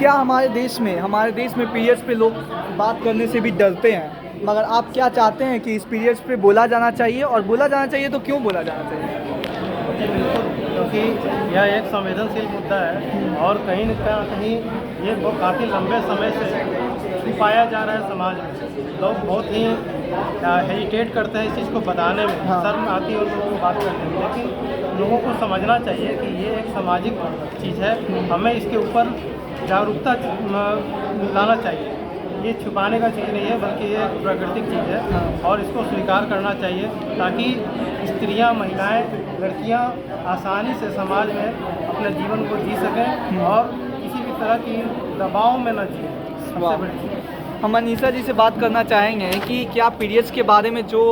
क्या हमारे देश में पीरियड्स पे लोग बात करने से भी डरते हैं, मगर आप क्या चाहते हैं कि इस पीरियड्स पे बोला जाना चाहिए, और बोला जाना चाहिए तो क्यों बोला जाना चाहिए? बिल्कुल, क्योंकि यह एक संवेदनशील मुद्दा है और कहीं न कहीं ये काफ़ी लंबे समय से छुपाया जा रहा है समाज में। लोग बहुत ही हेजिटेट करते हैं इस चीज़ को बताने में, हाँ। शर्म आती है उन लोगों को बात करने में, लेकिन लोगों को समझना चाहिए कि ये एक सामाजिक चीज़ है, हमें इसके ऊपर जागरूकता लाना चाहिए। ये छुपाने का चीज़ नहीं है, बल्कि ये एक प्राकृतिक चीज़ है हाँ। और इसको स्वीकार करना चाहिए ताकि स्त्रियां, महिलाएं, लड़कियां आसानी से समाज में अपने जीवन को जी सकें और किसी भी तरह की दबाव में न जिए। सबसे बड़ी चीज़। हम अनीसा जी से बात करना चाहेंगे कि क्या पीरियड्स के बारे में जो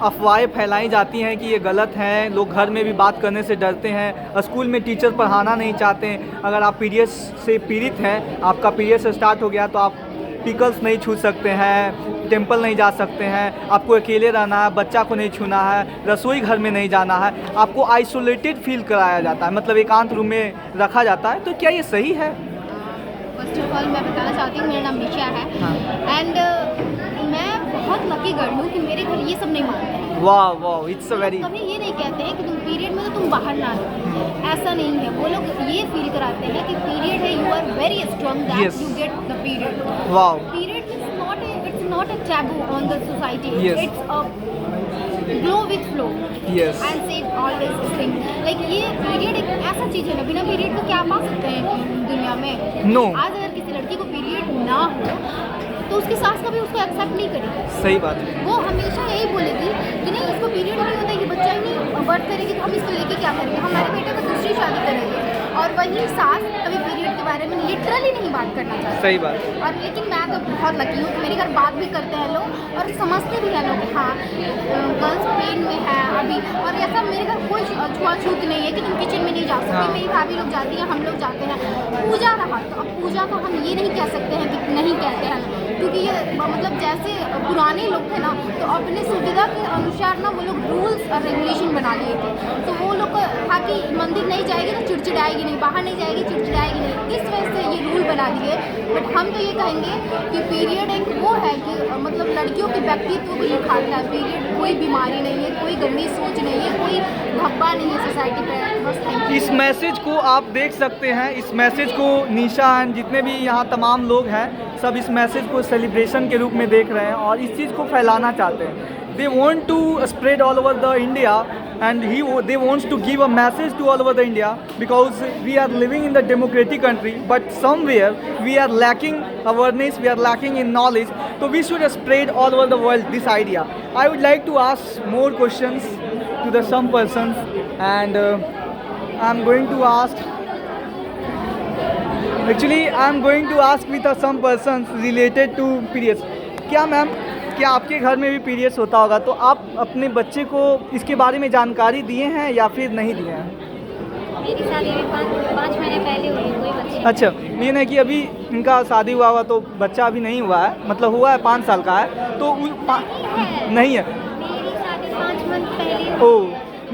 अफवाहें फैलाई जाती हैं कि ये गलत हैं, लोग घर में भी बात करने से डरते हैं, स्कूल में टीचर पढ़ाना नहीं चाहते हैं, अगर आप पीरियड्स से पीड़ित हैं, आपका पीरियड्स स्टार्ट हो गया तो आप पिकल्स नहीं छू सकते हैं, टेंपल नहीं जा सकते हैं, आपको अकेले रहना है, बच्चा को नहीं छूना है, रसोई घर में नहीं जाना है, आपको आइसोलेटेड फील कराया जाता है, मतलब एकांत रूम में रखा जाता है, तो क्या ये सही है? फर्स्ट ऑफ ऑल मैं बताना चाहती हूँ, मेरा नाम निशा है एंड मैं बहुत लकी गर्ल हूँ कि मेरे घर ये सब नहीं मानते हैं। वाह वाह, इट्स अ वेरी। कभी ये नहीं कहते हैं कि तुम पीरियड में तो तुम बाहर ना लो, ऐसा नहीं है। वो लोग ये फील कराते हैं कि पीरियड है, you are very strong that you get the period. Wow. Period it's not a taboo on the society, Yes. It's a glow with flow. Yes. And say always thing like ये period एक ऐसा चीज़ है ना, बिना period को क्या पा सकते हैं दुनिया में? No. आज अगर किसी लड़की को पीरियड ना हो तो उसकी सास कभी उसको एक्सेप्ट नहीं करेगी। सही बात है। वो हमेशा यही बोलेगी कि नहीं, इसको पीरियड नहीं होता है, ये बच्चा ही नहीं बर्थ करेगी तो हम इसको लेके क्या करेंगे, हमारे बेटे को दूसरी शादी करेंगे। और वही सास कभी पीरियड के बारे में लिटरली नहीं बात करना चाहती। सही बात है। और लेकिन मैं तो बहुत लकी हूँ कि मेरे घर बात भी करते हैं लोग और समझते भी हैं लोग कि हाँ गर्ल्स पेन में है अभी। और ऐसा मेरे घर कोई छुआछूत नहीं है कि तुम किचन में नहीं जा सकते। हाँ। मेरी भाभी लोग जाती हैं, हम लोग जाते हैं। पूजा रहा तो अब पूजा को हम ये नहीं कह सकते हैं कि नहीं कहते हैं, क्योंकि ये मतलब जैसे पुराने लोग थे ना, तो अपने सुविधा के अनुसार ना वो लोग रूल्स और रेगुलेशन बना लिए थे। तो वो लोग को था कि मंदिर नहीं जाएगी तो चिड़चिड़ाएगी नहीं, बाहर नहीं जाएगी चिड़चिड़ाएगी नहीं, इस वजह से ये रूल बना दिए। बट हम तो ये कहेंगे कि पीरियड एक वो है कि मतलब लड़कियों के व्यक्तित्व को निखारता है। पीरियड कोई बीमारी नहीं है, कोई गंदी सोच नहीं है, कोई धब्बा नहीं है सोसाइटी पे। बस थैंक यू। इस मैसेज को आप देख सकते हैं, इस मैसेज को निशा एंड जितने भी यहाँ तमाम लोग हैं सब इस मैसेज को सेलिब्रेशन के रूप में देख रहे हैं और इस चीज़ को फैलाना चाहते हैं। They want to spread all over the India and they wants to give a message to all over the India, because we are living in the democratic country, but somewhere we are lacking awareness, we are lacking in knowledge, so we should spread all over the world this idea. I would like to ask more questions to the some persons, and I'm going to ask with some persons related to periods. क्या ma'am, क्या आपके घर में भी periods होता होगा, तो आप अपने बच्चे को इसके बारे में जानकारी दिए हैं या फिर नहीं दिए हैं? मेरी शादी भी 5 महीने पहले हुई, कोई बच्चे। अच्छा, ये नहीं कि अभी इनका शादी हुआ तो बच्चा अभी नहीं हुआ है, मतलब हुआ है 5 साल का है तो नहीं है। मेरी शादी 5 मंथ पहले। ओह,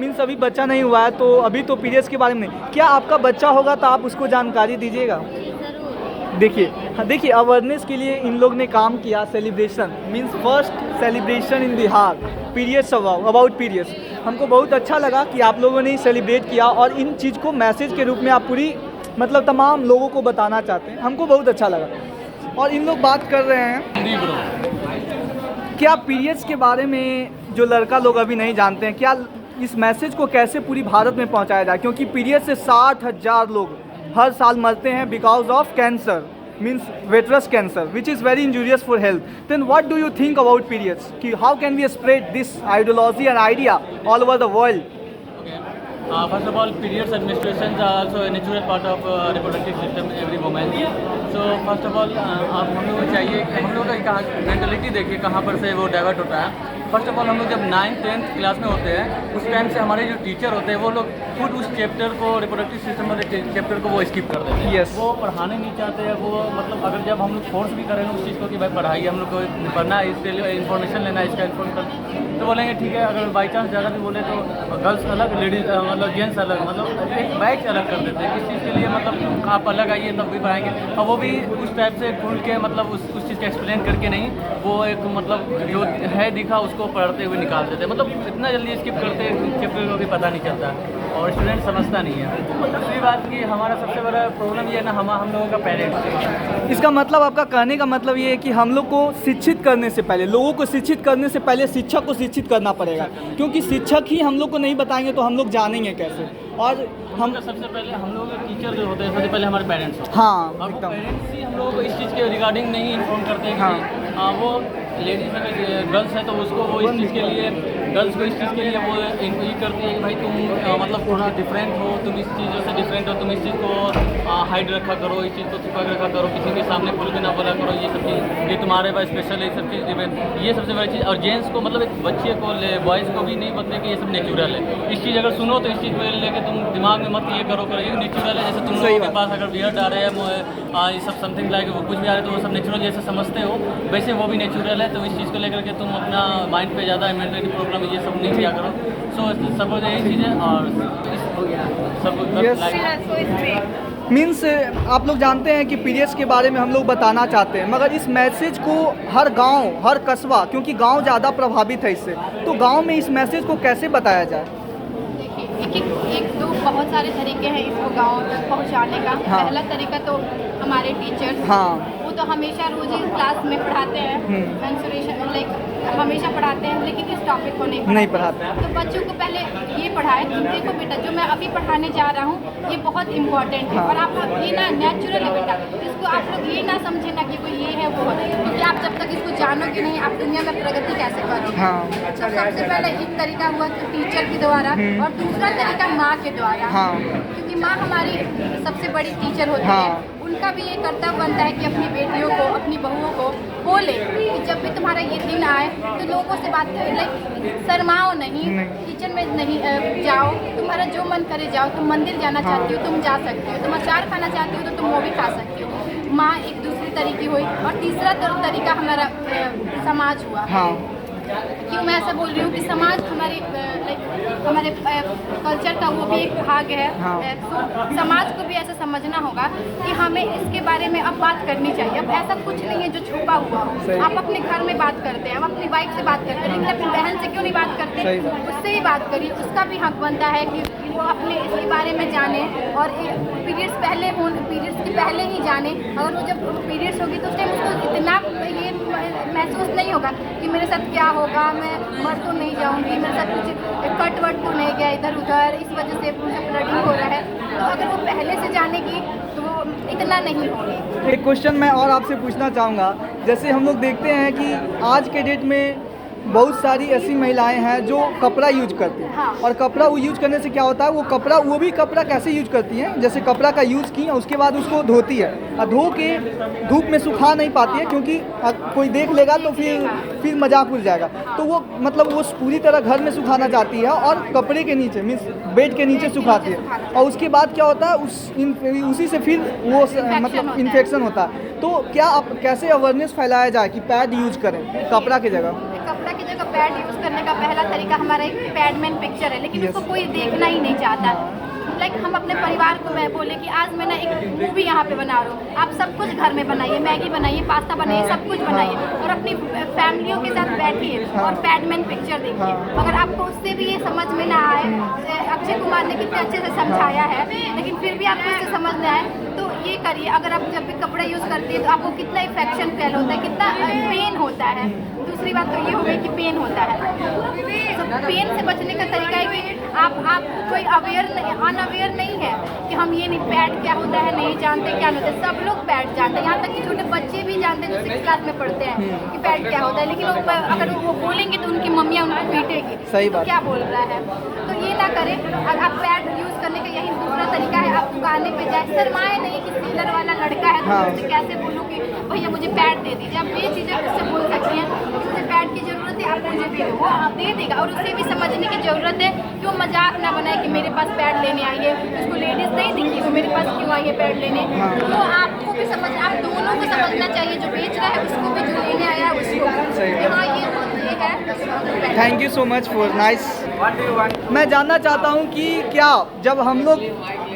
मीन्स अभी बच्चा नहीं हुआ है, तो अभी तो पीरियड्स के बारे में नहीं। क्या आपका बच्चा होगा तो आप उसको जानकारी दीजिएगा? देखिए अवेयरनेस के लिए इन लोग ने काम किया। Celebration means first celebration in Bihar periods, about periods. हमको बहुत अच्छा लगा कि आप लोगों ने सेलिब्रेट किया और इन चीज़ को मैसेज के रूप में आप पूरी मतलब तमाम लोगों को बताना चाहते हैं, हमको बहुत अच्छा लगा। और इन लोग बात कर रहे हैं क्या पीरियड्स के बारे में जो लड़का लोग अभी नहीं जानते हैं, क्या इस मैसेज को कैसे पूरी भारत में पहुंचाया जाए, क्योंकि पीरियड से 60,000 लोग हर साल मरते हैं because of cancer, means uterus cancer, which is very injurious for health. Then what do you think about periods, कि how can we spread this ideology and idea all over the world? First of all, periods administrations are also a natural part of reproductive system every woman. So first of all, आप हम लोग को चाहिए, हम लोग का mentality देखिए कहाँ पर से वो डाइवर्ट होता है। फर्स्ट ऑफ ऑल हम लोग जब 9th 10th क्लास में होते हैं उस टाइम से हमारे जो टीचर होते हैं वो लोग खुद उस चैप्टर को, रिप्रोडक्टिव सिस्टम वाले चैप्टर को वो स्किप कर देते हैं। Yes. वो पढ़ाने नहीं चाहते हैं। वो मतलब अगर जब हम लोग फोर्स भी करें उस चीज़ को कि भाई पढ़ाइए, हम लोग को पढ़ना है, इसके लिए इन्फॉर्मेशन लेना है, इसका इन्फॉर्मेशन तो बोलेंगे ठीक है, अगर बाई चांस ज़्यादा भी बोले तो गर्ल्स अलग, लेडीज़ मतलब जेंट्स अलग, मतलब एक बैच अलग कर देते हैं इस चीज़ के लिए, मतलब आप अलग आइए तब भी पढ़ाएंगे। और वो भी उस टाइप से खुल के मतलब उस चीज़ को एक्सप्लेन करके नहीं, वो एक मतलब जो है दिखा उसको पढ़ते हुए निकाल देते हैं, मतलब इतना जल्दी स्किप करते हैं चैप्टर को भी पता नहीं चलता और स्टूडेंट समझता नहीं है। दूसरी बात कि हमारा सबसे बड़ा प्रॉब्लम ये है ना, हम लोगों का पेरेंट्स। इसका मतलब आपका कहने का मतलब ये है कि हम लोग को शिक्षित करने से पहले, लोगों को शिक्षित करने से पहले शिक्षक को शिक्षित करना पड़ेगा, क्योंकि शिक्षक ही हम लोग को नहीं बताएंगे तो हम लोग जानेंगे कैसे। और हम सबसे पहले हम लोग के टीचर जो होते हैं सबसे पहले हमारे पेरेंट्स। हाँ अब एकदम, पेरेंट्स ही हम लोगों को इस चीज़ के रिगार्डिंग नहीं इन्फॉर्म करते हैं कि वो लेडीज़ में गर्ल्स है तो उसको वो इस चीज़ के लिए, गर्ल्स को इस चीज़ के लिए वो ये करती है कि भाई तुम मतलब थोड़ा डिफरेंट हो, तुम इस चीज़ों से डिफरेंट हो, तुम इस चीज़ को हाइड रखा करो, इस चीज़ को छुपा के रखा करो, किसी के सामने खुल के ना बोला करो, ये सब चीज़ ये तुम्हारे पास स्पेशल है, ये सब चीज़, ये सबसे बड़ी चीज़। और जेंट्स को मतलब एक बच्चे को बॉयज़ को भी नहीं बताते कि ये सब नेचुरल है। इस चीज़ अगर सुनो तो इस चीज़ को लेके तुम दिमाग में मत ये करो ये नेचुरल है, जैसे तुम लोगों के पास अगर बियर्ड आ रहे हैं ये सब समथिंग लाइक वो कुछ भी आ रहे हैं तो वो सब नेचुरल जैसे समझते हो, वैसे वो भी नेचुरल है। तो इस चीज़ को लेकर के तुम अपना माइंड पे ज़्यादा मेंटली प्रॉब्लम ये सब नहीं किया करो। सो सब यही चीज़ है और सब मीन्स आप लोग जानते हैं कि पीरियड्स के बारे में हम लोग बताना चाहते हैं, मगर इस मैसेज को हर गांव, हर कस्बा, क्योंकि गांव ज़्यादा प्रभावित है इससे, तो गांव में इस मैसेज को कैसे बताया जाए? एक दो बहुत सारे तरीके हैं इसको गाँव तक पहुँचाने का। हाँ। पहला तरीका तो हमारे टीचर्स, हाँ वो तो हमेशा रोज ही क्लास में पढ़ाते हैं, मेंस्ट्रुएशन लाइक हमेशा पढ़ाते हैं, लेकिन इस टॉपिक को नहीं पढ़ाते। तो बच्चों को पहले ये पढ़ाएं कि देखो बेटा जो मैं अभी पढ़ाने जा रहा हूँ ये बहुत इंपॉर्टेंट है, और आप ये ना नेचुरल है बेटा, इसको आप लोग ये ना समझे ना कि कोई ये है वो है, क्योंकि आप जब तक इसको जानोगे नहीं आप दुनिया में प्रगति कैसे करोगे। हाँ। तो सबसे पहले एक तरीका हुआ कि टीचर के द्वारा, और दूसरा तरीका माँ के द्वारा। हाँ। क्योंकि माँ हमारी सबसे बड़ी टीचर होती हाँ। है, उनका भी ये कर्तव्य बनता है कि अपनी बेटियों को, अपनी बहुओं को बोले कि जब भी तुम्हारा ये दिन आए तो लोगों से बात करो, लाइक शर्माओ नहीं, किचन में नहीं जाओ, तुम्हारा जो मन करे जाओ, तुम मंदिर जाना चाहती हो तुम जा सकती हो, तुम अचार खाना चाहती हो तो तुम वो भी खा सकती हो। माँ एक दूसरी तरीके हुई, और तीसरा तरीका हमारा समाज हुआ। हाँ। क्यों मैं ऐसा बोल रही हूँ कि समाज हमारे कल्चर का वो भी एक भाग है। हाँ। तो समाज को भी ऐसा समझना होगा कि हमें इसके बारे में अब बात करनी चाहिए। अब ऐसा कुछ नहीं है जो छुपा हुआ हो। आप अपने घर में बात करते हैं, आप अपनी वाइफ से बात करते हैं, लेकिन अपनी बहन से क्यों नहीं बात करते? उससे भी बात करिए, उसका भी हक बनता है कि वो अपने इसके बारे में जाने, और पीरियड्स के पहले ही जाने। अगर वो जब पीरियड्स होगी तो उस टाइम उसको इतना ये महसूस नहीं होगा कि मेरे साथ क्या होगा, मैं मर तो नहीं जाऊंगी, मेरे साथ कुछ कट वट तो नहीं गया इधर उधर, इस वजह से मुझे ब्लडिंग हो रहा है। तो अगर वो पहले से जानेगी तो वो इतना नहीं होगी। एक क्वेश्चन मैं और आपसे पूछना चाहूँगा, जैसे हम लोग देखते हैं कि आज के डेट में बहुत सारी ऐसी महिलाएं हैं जो कपड़ा यूज करती हैं। हाँ। और कपड़ा वो यूज करने से क्या होता है, वो भी कपड़ा कैसे यूज करती हैं, जैसे कपड़ा का यूज़ की उसके बाद उसको धोती है, और धो के धूप में सुखा नहीं पाती है, क्योंकि कोई देख लेगा तो फिर मजाक उड़ जाएगा। तो वो मतलब वो पूरी तरह घर में सुखाना चाहती है और कपड़े के नीचे मीन्स बेड के नीचे सुखाती है, और उसके बाद क्या होता है उसी से फिर वो मतलब इन्फेक्शन होता है। तो क्या आप कैसे अवेयरनेस फैलाया जाए कि पैड यूज करें कपड़ा की जगह? कपड़ा की जगह पैड यूज़ करने का पहला तरीका हमारा एक पैडमैन पिक्चर है, लेकिन उसको कोई देखना ही नहीं चाहता। लाइक हम अपने परिवार को मैं बोले कि आज मैं ना एक मूवी यहाँ पे बना रहा हूँ, आप सब कुछ घर में बनाइए, मैगी बनाइए, पास्ता बनाइए, सब कुछ बनाइए, और अपनी फैमिलियों के साथ बैठिए और पैडमैन पिक्चर देखिए। अगर आपको उससे भी ये समझ में ना आए, अक्षय कुमार ने कितने अच्छे से समझाया है, लेकिन फिर भी आपको इससे समझ ना आए तो ये करिए। अगर आप जब भी कपड़ा यूज़ करती है तो आपको कितना इन्फेक्शन फैल होता है, कितना पेन होता है। दूसरी बात तो ये हो गई कि पेन होता है, तो पेन से बचने का तरीका है कि आप कोई अनअवेयर नहीं है कि हम ये नहीं पैड क्या होता है नहीं जानते, क्या होता है। सब लोग पैड जानते हैं, यहाँ तक कि छोटे बच्चे भी जानते हैं जो 6th क्लास में पढ़ते हैं कि पैड क्या होता है, लेकिन अगर वो बोलेंगे तो उनकी मम्मियाँ उनको पीटेगी। सही बात। क्या बोल रहा है, तो ये ना करें। अगर आप पैड यूज़ करने का यही दूसरा तरीका है, आप दुकाने पे जाए, शर्माए नहीं कि सीलर वाला लड़का है तो उससे कैसे बोलूँ कि भैया मुझे पैड दे दीजिए। आप ये चीज़ें उससे बोल सकती हैं, मुझे पैड की ज़रूरत है, आप मुझे भी दो, वो आप दे देगा। और उसे भी समझने की ज़रूरत है कि वो मजाक ना बनाए कि मेरे पास पैड लेने आई है, उसको लेडीज़ नहीं दिखती वो मेरे पास क्यों आई है पैड लेने। तो आपको भी आप दोनों को समझना चाहिए, जो बेच रहा है उसको भी, जो लेने आया है उसको। हाँ ये है thank you so much for nice. मैं जानना चाहता हूँ कि क्या जब हम लोग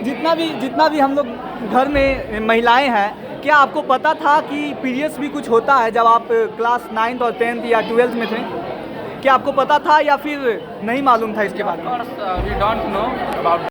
जितना भी हम लोग घर में महिलाएं हैं, क्या आपको पता था कि पीरियड्स भी कुछ होता है जब आप क्लास 9th और 10th या 12th में थे? क्या आपको पता था या फिर नहीं मालूम था इसके बारे में? We don't know about